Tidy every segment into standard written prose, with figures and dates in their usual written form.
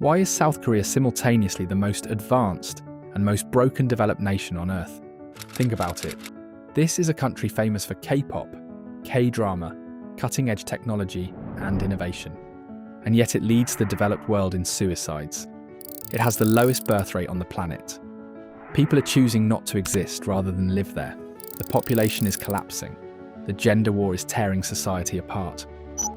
Why is South Korea simultaneously the most advanced and most broken developed nation on Earth? Think about it. This is a country famous for K-pop, K-drama, cutting-edge technology and innovation. And yet it leads the developed world in suicides. It has the lowest birth rate on the planet. People are choosing not to exist rather than live there. The population is collapsing. The gender war is tearing society apart.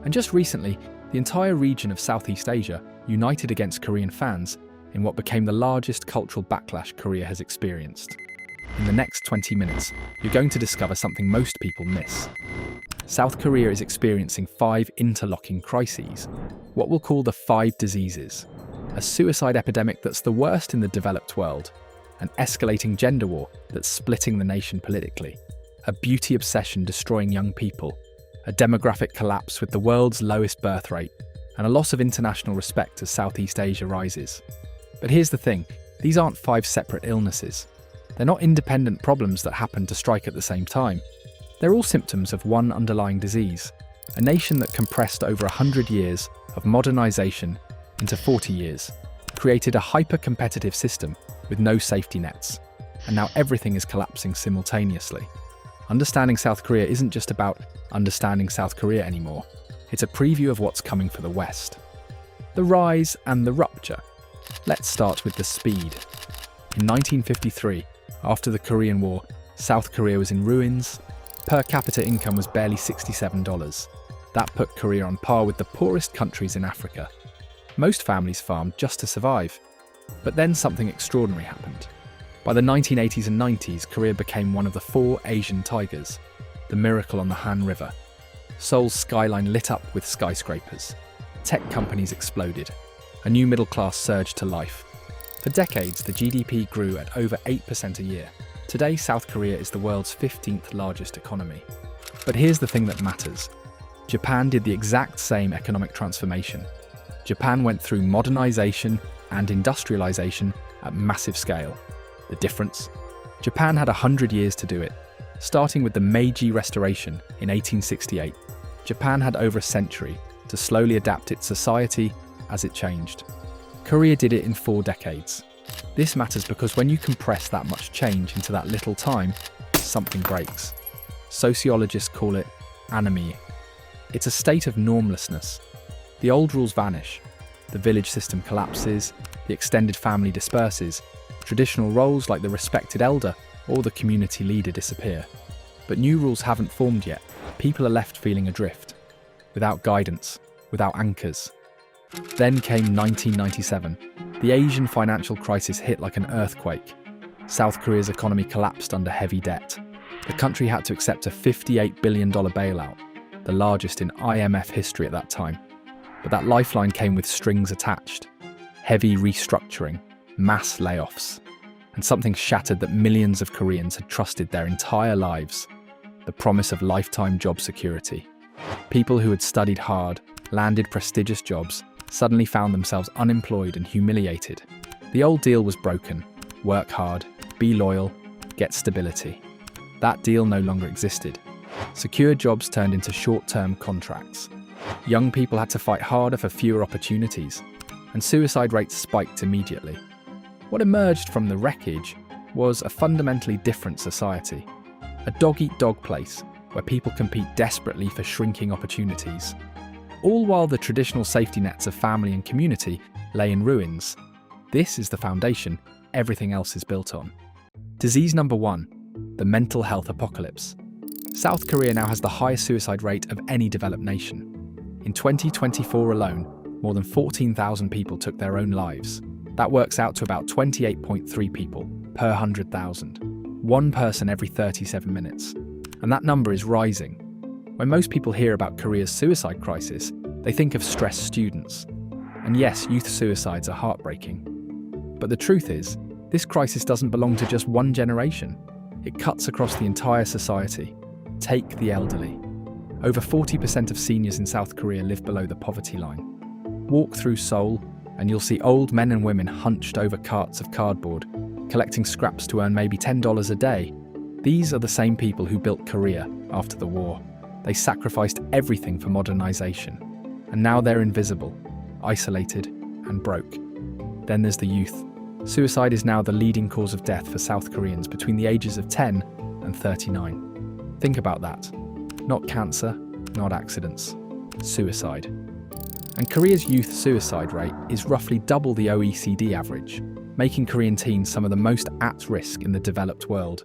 And just recently, the entire region of Southeast Asia united against Korean fans in what became the largest cultural backlash Korea has experienced. In the next 20 minutes, you're going to discover something most people miss. South Korea is experiencing 5 interlocking crises, what we'll call the 5 diseases. A suicide epidemic that's the worst in the developed world, an escalating gender war that's splitting the nation politically, a beauty obsession destroying young people, a demographic collapse with the world's lowest birth rate, and a loss of international respect as Southeast Asia rises. But here's the thing, these aren't 5 separate illnesses. They're not independent problems that happen to strike at the same time. They're all symptoms of one underlying disease, a nation that compressed over 100 years of modernization into 40 years, created a hyper-competitive system with no safety nets, and now everything is collapsing simultaneously. Understanding South Korea isn't just about understanding South Korea anymore. It's a preview of what's coming for the West. The rise and the rupture. Let's start with the speed. In 1953, after the Korean War, South Korea was in ruins. Per capita income was barely $67. That put Korea on par with the poorest countries in Africa. Most families farmed just to survive. But then something extraordinary happened. By the 1980s and 90s, Korea became one of the 4 Asian tigers, the miracle on the Han River. Seoul's skyline lit up with skyscrapers. Tech companies exploded. A new middle class surged to life. For decades, the GDP grew at over 8% a year. Today, South Korea is the world's 15th largest economy. But here's the thing that matters. Japan did the exact same economic transformation. Japan went through modernization and industrialization at massive scale. The difference? Japan had 100 years to do it. Starting with the Meiji Restoration in 1868, Japan had over a century to slowly adapt its society as it changed. Korea did it in 4 decades. This matters because when you compress that much change into that little time, something breaks. Sociologists call it anomie. It's a state of normlessness. The old rules vanish. The village system collapses, the extended family disperses, traditional roles like the respected elder or the community leader disappear. But new rules haven't formed yet. People are left feeling adrift, without guidance, without anchors. Then came 1997. The Asian financial crisis hit like an earthquake. South Korea's economy collapsed under heavy debt. The country had to accept a $58 billion bailout, the largest in IMF history at that time. But that lifeline came with strings attached. Heavy restructuring, mass layoffs, and something shattered that millions of Koreans had trusted their entire lives: the promise of lifetime job security. People who had studied hard, landed prestigious jobs, suddenly found themselves unemployed and humiliated. The old deal was broken. Work hard, be loyal, get stability. That deal no longer existed. Secure jobs turned into short-term contracts. Young people had to fight harder for fewer opportunities, and suicide rates spiked immediately. What emerged from the wreckage was a fundamentally different society. A dog-eat-dog place where people compete desperately for shrinking opportunities. All while the traditional safety nets of family and community lay in ruins. This is the foundation everything else is built on. Disease number 1, the mental health apocalypse. South Korea now has the highest suicide rate of any developed nation. In 2024 alone, more than 14,000 people took their own lives. That works out to about 28.3 people per 100,000. 1 person every 37 minutes. And that number is rising. When most people hear about Korea's suicide crisis, they think of stressed students. And yes, youth suicides are heartbreaking. But the truth is, this crisis doesn't belong to just one generation. It cuts across the entire society. Take the elderly. Over 40% of seniors in South Korea live below the poverty line. Walk through Seoul, and you'll see old men and women hunched over carts of cardboard, collecting scraps to earn maybe $10 a day. These are the same people who built Korea after the war. They sacrificed everything for modernization. And now they're invisible, isolated, and broke. Then there's the youth. Suicide is now the leading cause of death for South Koreans between the ages of 10 and 39. Think about that. Not cancer, not accidents. Suicide. And Korea's youth suicide rate is roughly double the OECD average, making Korean teens some of the most at risk in the developed world.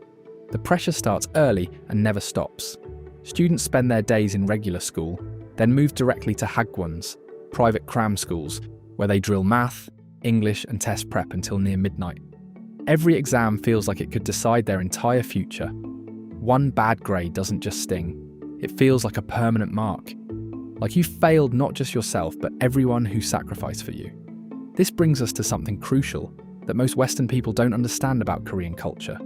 The pressure starts early and never stops. Students spend their days in regular school, then move directly to hagwons, private cram schools, where they drill math, English and test prep until near midnight. Every exam feels like it could decide their entire future. One bad grade doesn't just sting, it feels like a permanent mark. Like you failed not just yourself, but everyone who sacrificed for you. This brings us to something crucial that most Western people don't understand about Korean culture.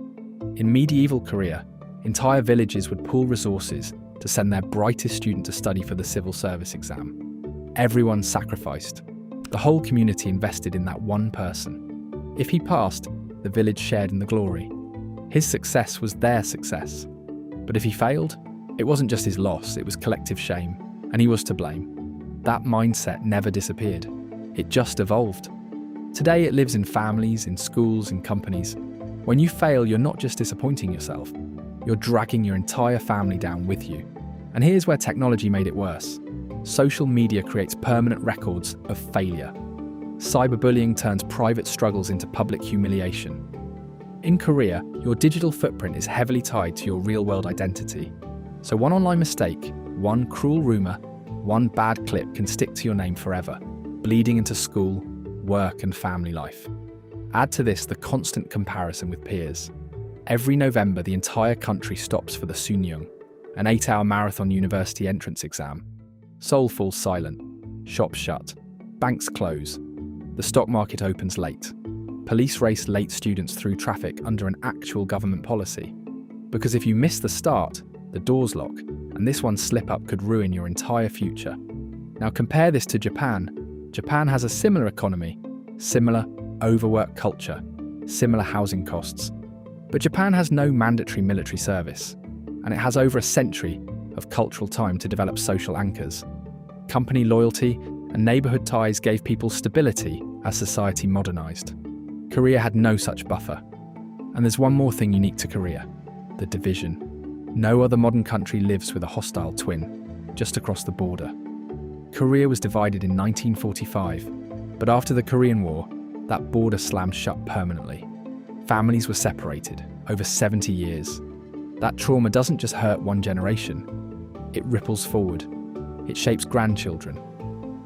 In medieval Korea, entire villages would pool resources to send their brightest student to study for the civil service exam. Everyone sacrificed. The whole community invested in that one person. If he passed, the village shared in the glory. His success was their success. But if he failed, it wasn't just his loss, it was collective shame, and he was to blame. That mindset never disappeared. It just evolved. Today it lives in families, in schools, in companies. When you fail, you're not just disappointing yourself, you're dragging your entire family down with you. And here's where technology made it worse. Social media creates permanent records of failure. Cyberbullying turns private struggles into public humiliation. In Korea, your digital footprint is heavily tied to your real-world identity. So one online mistake, one cruel rumor, one bad clip can stick to your name forever, bleeding into school, work and family life. Add to this the constant comparison with peers. Every November, the entire country stops for the Sunyoung, an 8-hour marathon university entrance exam. Seoul falls silent, shops shut, banks close, the stock market opens late. Police race late students through traffic under an actual government policy. Because if you miss the start, the doors lock, and this one slip-up could ruin your entire future. Now compare this to Japan. Japan has a similar economy, similar overworked culture, similar housing costs. But Japan has no mandatory military service, and it has over a century of cultural time to develop social anchors. Company loyalty and neighbourhood ties gave people stability as society modernised. Korea had no such buffer. And there's one more thing unique to Korea: the division. No other modern country lives with a hostile twin, just across the border. Korea was divided in 1945, but after the Korean War, that border slammed shut permanently. Families were separated over 70 years. That trauma doesn't just hurt one generation, it ripples forward. It shapes grandchildren.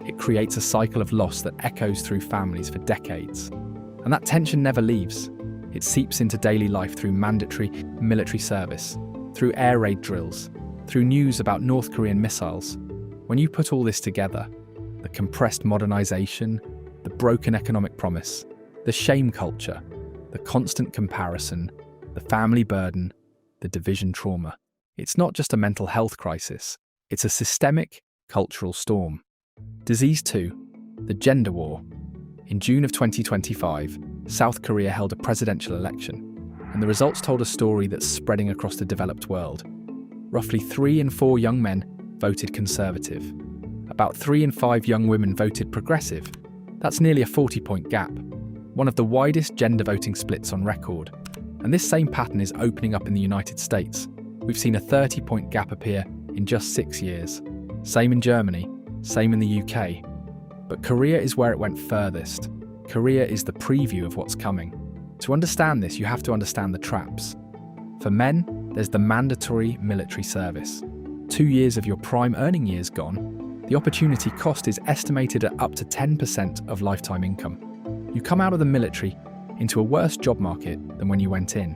It creates a cycle of loss that echoes through families for decades. And that tension never leaves. It seeps into daily life through mandatory military service, through air raid drills, through news about North Korean missiles. When you put all this together, the compressed modernization, the broken economic promise, the shame culture, the constant comparison, the family burden, the division trauma, it's not just a mental health crisis, it's a systemic cultural storm. Disease 2, the gender war. In June of 2025, South Korea held a presidential election, and the results told a story that's spreading across the developed world. Roughly 3 in 4 young men voted conservative. About 3 in 5 young women voted progressive. That's nearly a 40-point gap, one of the widest gender voting splits on record. And this same pattern is opening up in the United States. We've seen a 30-point gap appear in just 6 years. Same in Germany, same in the UK. But Korea is where it went furthest. Korea is the preview of what's coming. To understand this, you have to understand the traps. For men, there's the mandatory military service. 2 years of your prime earning years gone, the opportunity cost is estimated at up to 10% of lifetime income. You come out of the military into a worse job market than when you went in.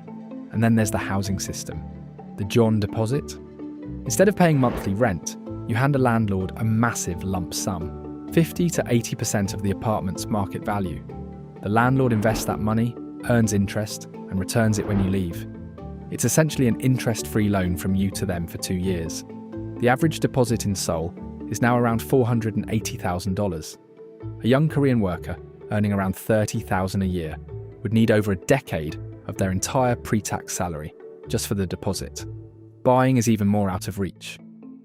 And then there's the housing system. The John deposit. Instead of paying monthly rent, you hand a landlord a massive lump sum, 50 to 80% of the apartment's market value. The landlord invests that money, earns interest, and returns it when you leave. It's essentially an interest-free loan from you to them for 2 years. The average deposit in Seoul is now around $480,000. A young Korean worker earning around $30,000 a year would need over a decade of their entire pre-tax salary just for the deposit. Buying is even more out of reach.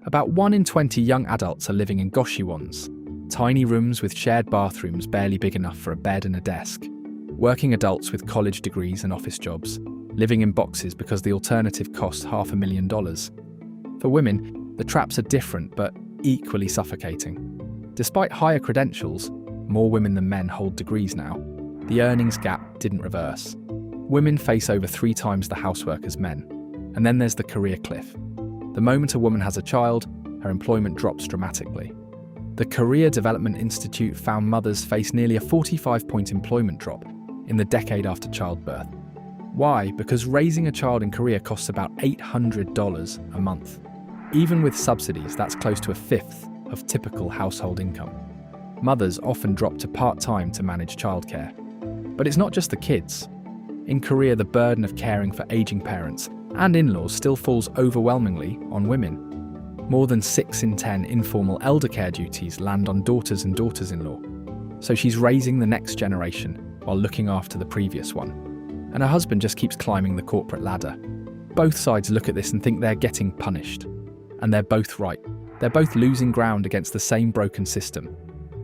About 1 in 20 young adults are living in goshiwons. Tiny rooms with shared bathrooms barely big enough for a bed and a desk. Working adults with college degrees and office jobs, living in boxes because the alternative costs $500,000. For women, the traps are different but equally suffocating. Despite higher credentials, more women than men hold degrees now, the earnings gap didn't reverse. Women face over 3 times the housework as men. And then there's the career cliff. The moment a woman has a child, her employment drops dramatically. The Career Development Institute found mothers face nearly a 45-point employment drop in the decade after childbirth. Why? Because raising a child in Korea costs about $800 a month. Even with subsidies, that's close to a fifth of typical household income. Mothers often drop to part-time to manage childcare. But it's not just the kids. In Korea, the burden of caring for aging parents and in-laws still falls overwhelmingly on women. More than 6 in 10 informal elder care duties land on daughters and daughters-in-law. So she's raising the next generation while looking after the previous one. And her husband just keeps climbing the corporate ladder. Both sides look at this and think they're getting punished. And they're both right. They're both losing ground against the same broken system.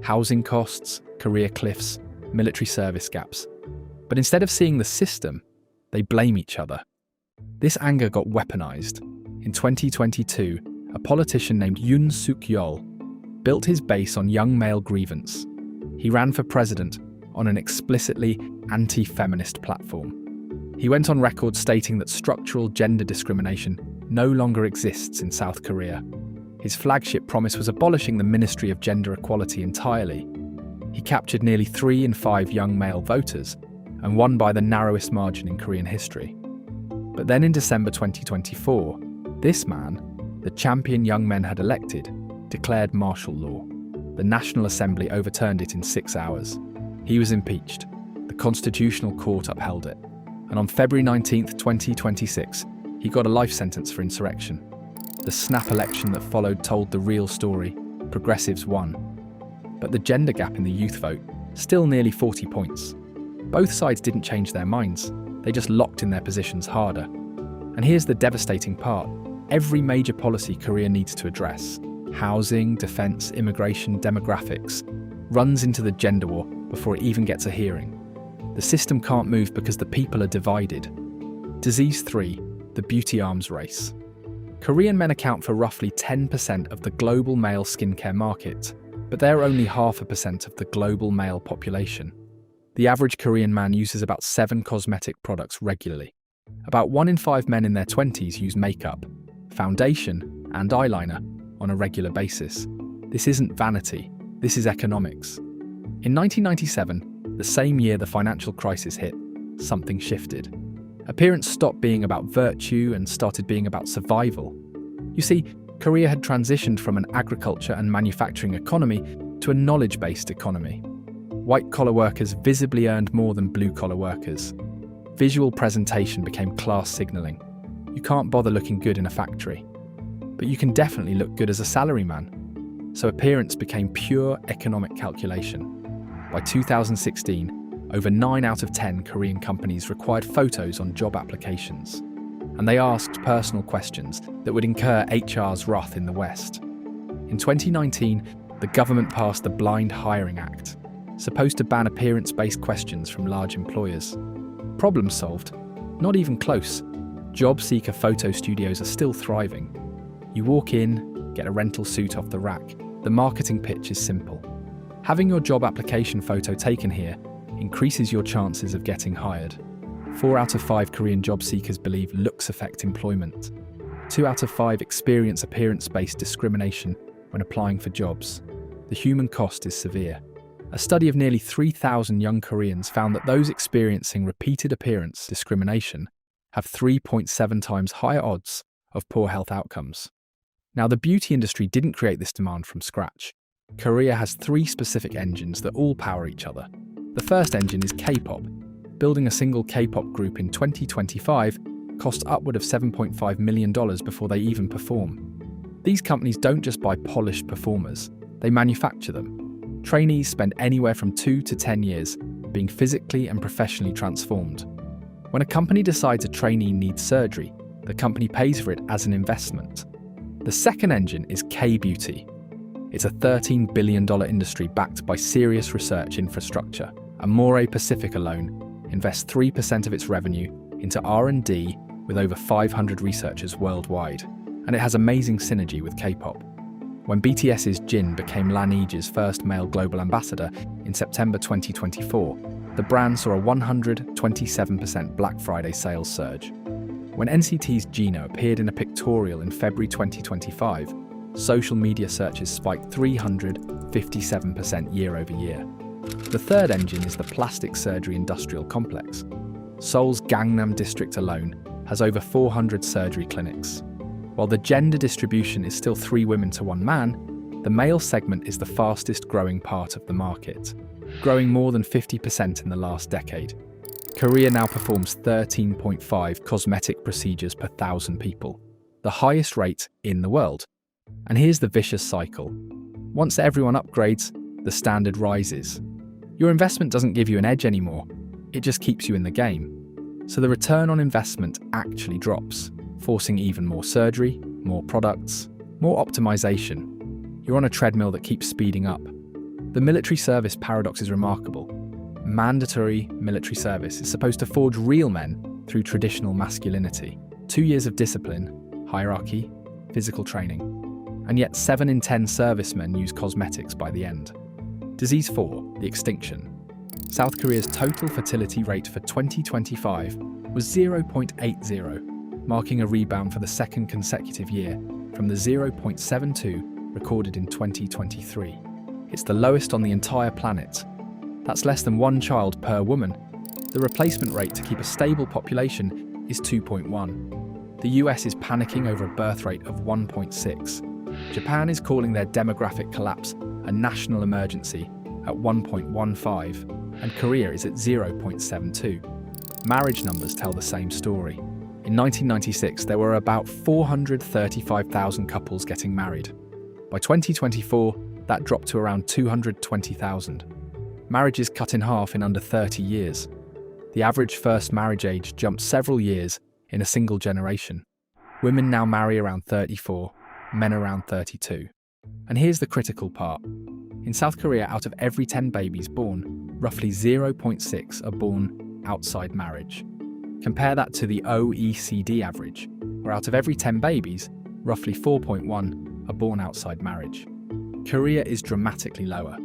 Housing costs, career cliffs, military service gaps. But instead of seeing the system, they blame each other. This anger got weaponized. In 2022, a politician named Yoon Suk-yeol built his base on young male grievance. He ran for president on an explicitly anti-feminist platform. He went on record stating that structural gender discrimination no longer exists in South Korea. His flagship promise was abolishing the Ministry of Gender Equality entirely. He captured nearly 3 in 5 young male voters and won by the narrowest margin in Korean history. But then in December 2024, this man, the champion young men had elected, declared martial law. The National Assembly overturned it in 6 hours. He was impeached. The Constitutional Court upheld it. And on February 19, 2026, he got a life sentence for insurrection. The snap election that followed told the real story. Progressives won. But the gender gap in the youth vote, still nearly 40 points. Both sides didn't change their minds. They just locked in their positions harder. And here's the devastating part. Every major policy Korea needs to address, housing, defense, immigration, demographics, runs into the gender war before it even gets a hearing. The system can't move because the people are divided. Disease 3, the beauty arms race. Korean men account for roughly 10% of the global male skincare market, but they're only 0.5% of the global male population. The average Korean man uses about 7 cosmetic products regularly. About 1 in 5 men in their 20s use makeup, foundation, and eyeliner on a regular basis. This isn't vanity, this is economics. In 1997, the same year the financial crisis hit, something shifted. Appearance stopped being about virtue and started being about survival. You see, Korea had transitioned from an agriculture and manufacturing economy to a knowledge-based economy. White-collar workers visibly earned more than blue-collar workers. Visual presentation became class signaling. You can't bother looking good in a factory, but you can definitely look good as a salaryman. So appearance became pure economic calculation. By 2016, over 9 out of 10 Korean companies required photos on job applications, and they asked personal questions that would incur HR's wrath in the West. In 2019, the government passed the Blind Hiring Act, supposed to ban appearance-based questions from large employers. Problem solved? Not even close. Job seeker photo studios are still thriving. You walk in, get a rental suit off the rack. The marketing pitch is simple. Having your job application photo taken here increases your chances of getting hired. 4 out of 5 Korean job seekers believe looks affect employment. 2 out of 5 experience appearance-based discrimination when applying for jobs. The human cost is severe. A study of nearly 3,000 young Koreans found that those experiencing repeated appearance discrimination have 3.7 times higher odds of poor health outcomes. Now, the beauty industry didn't create this demand from scratch. Korea has 3 specific engines that all power each other. The first engine is K-pop. Building a single K-pop group in 2025 cost upward of $7.5 million before they even perform. These companies don't just buy polished performers, they manufacture them. Trainees spend anywhere from 2 to 10 years being physically and professionally transformed. When a company decides a trainee needs surgery, the company pays for it as an investment. The second engine is K-beauty. It's a $13 billion industry backed by serious research infrastructure. Amore Pacific alone invests 3% of its revenue into R&D with over 500 researchers worldwide. And it has amazing synergy with K-pop. When BTS's Jin became Laneege's first male global ambassador in September 2024, the brand saw a 127% Black Friday sales surge. When NCT's Gino appeared in a pictorial in February 2025, social media searches spiked 357% year over year. The third engine is the plastic surgery industrial complex. Seoul's Gangnam district alone has over 400 surgery clinics. While the gender distribution is still 3 women to 1 man, the male segment is the fastest growing part of the market, growing more than 50% in the last decade. Korea now performs 13.5 cosmetic procedures per 1,000 people, the highest rate in the world. And here's the vicious cycle. Once everyone upgrades, the standard rises. Your investment doesn't give you an edge anymore, it just keeps you in the game. So the return on investment actually drops, forcing even more surgery, more products, more optimization. You're on a treadmill that keeps speeding up. The military service paradox is remarkable. Mandatory military service is supposed to forge real men through traditional masculinity. 2 years of discipline, hierarchy, physical training. And yet 7 in 10 servicemen use cosmetics by the end. Disease 4, the Extinction. South Korea's total fertility rate for 2025 was 0.80, marking a rebound for the second consecutive year from the 0.72 recorded in 2023. It's the lowest on the entire planet. That's less than 1 child per woman. The replacement rate to keep a stable population is 2.1. The US is panicking over a birth rate of 1.6. Japan is calling their demographic collapse a national emergency at 1.15, and Korea is at 0.72. Marriage numbers tell the same story. In 1996, there were about 435,000 couples getting married. By 2024, that dropped to around 220,000. Marriages cut in half in under 30 years. The average first marriage age jumped several years in a single generation. Women now marry around 34, men around 32. And here's the critical part. In South Korea, out of every 10 babies born, roughly 0.6 are born outside marriage. Compare that to the OECD average, where out of every 10 babies, roughly 4.1 are born outside marriage. Korea is dramatically lower,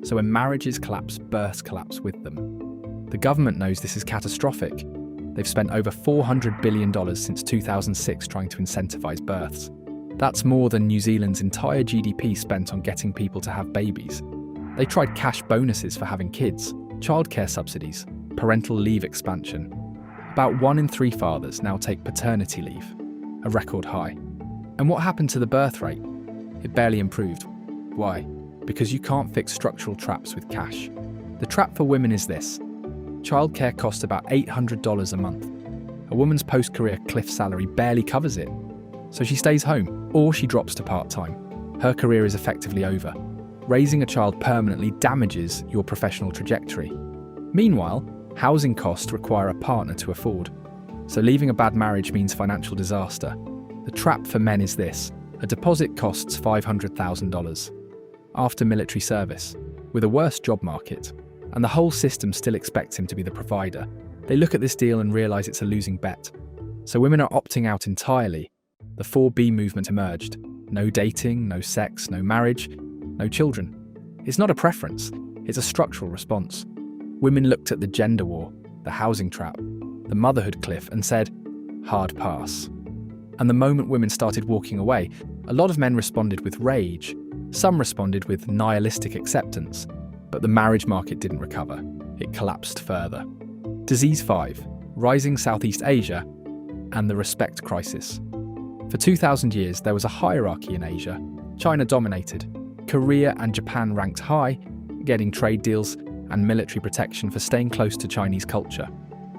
so when marriages collapse, births collapse with them. The government knows this is catastrophic. They've spent over $400 billion since 2006 trying to incentivize births. That's more than New Zealand's entire GDP spent on getting people to have babies. They tried cash bonuses for having kids, childcare subsidies, parental leave expansion. About 1 in 3 fathers now take paternity leave, a record high. And what happened to the birth rate? It barely improved. Why? Because you can't fix structural traps with cash. The trap for women is this. Childcare costs about $800 a month. A woman's post-career cliff salary barely covers it. So she stays home, or she drops to part-time. Her career is effectively over. Raising a child permanently damages your professional trajectory. Meanwhile, housing costs require a partner to afford. So leaving a bad marriage means financial disaster. The trap for men is this. A deposit costs $500,000. After military service, with a worse job market, and the whole system still expects him to be the provider, they look at this deal and realise it's a losing bet. So women are opting out entirely. The 4B movement emerged. No dating, no sex, no marriage, no children. It's not a preference, it's a structural response. Women looked at the gender war, the housing trap, the motherhood cliff and said, hard pass. And the moment women started walking away, a lot of men responded with rage. Some responded with nihilistic acceptance. But the marriage market didn't recover. It collapsed further. Disease 5, rising Southeast Asia, and the respect crisis. For 2,000 years, there was a hierarchy in Asia. China dominated. Korea and Japan ranked high, getting trade deals and military protection for staying close to Chinese culture.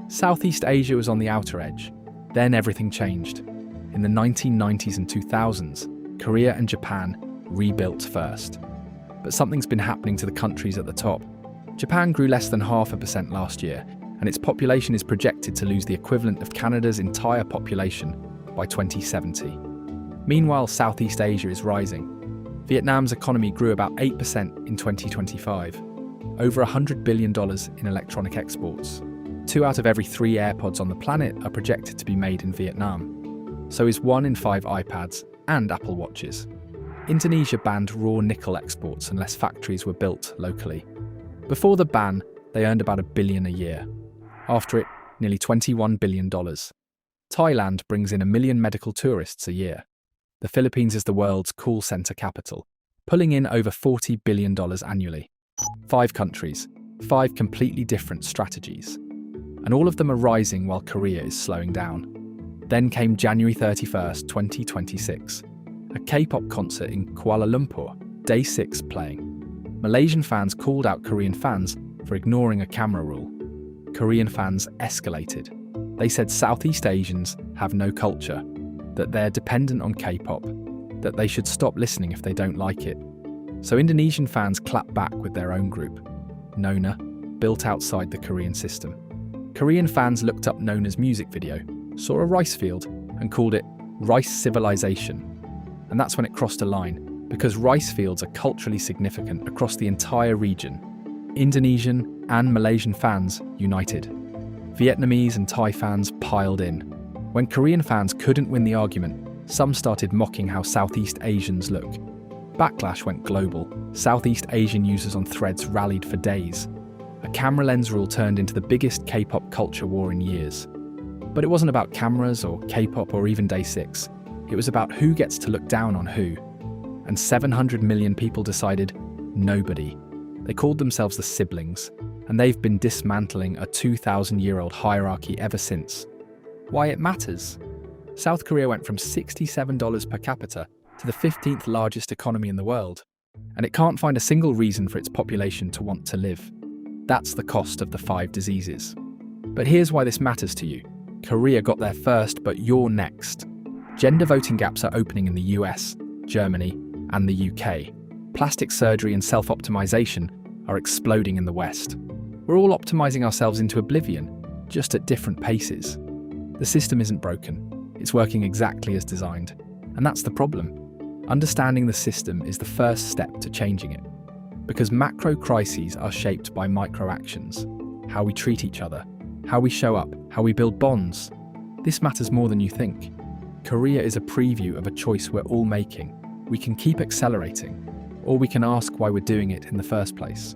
Southeast Asia was on the outer edge. Then everything changed. In the 1990s and 2000s, Korea and Japan rebuilt first. But something's been happening to the countries at the top. Japan grew less than 0.5% last year, and its population is projected to lose the equivalent of Canada's entire population by 2070. Meanwhile, Southeast Asia is rising. Vietnam's economy grew about 8% in 2025, over $100 billion in electronic exports. 2 out of every 3 AirPods on the planet are projected to be made in Vietnam. So is 1 in 5 iPads and Apple Watches. Indonesia banned raw nickel exports unless factories were built locally. Before the ban, they earned about $1 billion a year. After it, nearly $21 billion. Thailand brings in 1 million medical tourists a year. The Philippines is the world's call center capital, pulling in over $40 billion annually. 5 countries, 5 completely different strategies. And all of them are rising while Korea is slowing down. Then came January 31st, 2026. A K-pop concert in Kuala Lumpur, day 6 playing. Malaysian fans called out Korean fans for ignoring a camera rule. Korean fans escalated. They said Southeast Asians have no culture, that they're dependent on K-pop, that they should stop listening if they don't like it. So Indonesian fans clapped back with their own group, Nona, built outside the Korean system. Korean fans looked up Nona's music video, saw a rice field, and called it rice civilization. And that's when it crossed a line, because rice fields are culturally significant across the entire region. Indonesian and Malaysian fans united. Vietnamese and Thai fans piled in. When Korean fans couldn't win the argument, some started mocking how Southeast Asians look. Backlash went global. Southeast Asian users on Threads rallied for days. A camera lens rule turned into the biggest K-pop culture war in years. But it wasn't about cameras or K-pop or even day 6. It was about who gets to look down on who. And 700 million people decided nobody. They called themselves the siblings, and they've been dismantling a 2,000-year-old hierarchy ever since. Why it matters? South Korea went from $67 per capita to the 15th largest economy in the world, and it can't find a single reason for its population to want to live. That's the cost of the 5 diseases. But here's why this matters to you. Korea got there first, but you're next. Gender voting gaps are opening in the US, Germany, and the UK. Plastic surgery and self-optimization are exploding in the West. We're all optimizing ourselves into oblivion, just at different paces. The system isn't broken. It's working exactly as designed. And that's the problem. Understanding the system is the first step to changing it. Because macro crises are shaped by micro actions. How we treat each other, how we show up, how we build bonds. This matters more than you think. Korea is a preview of a choice we're all making. We can keep accelerating, or we can ask why we're doing it in the first place.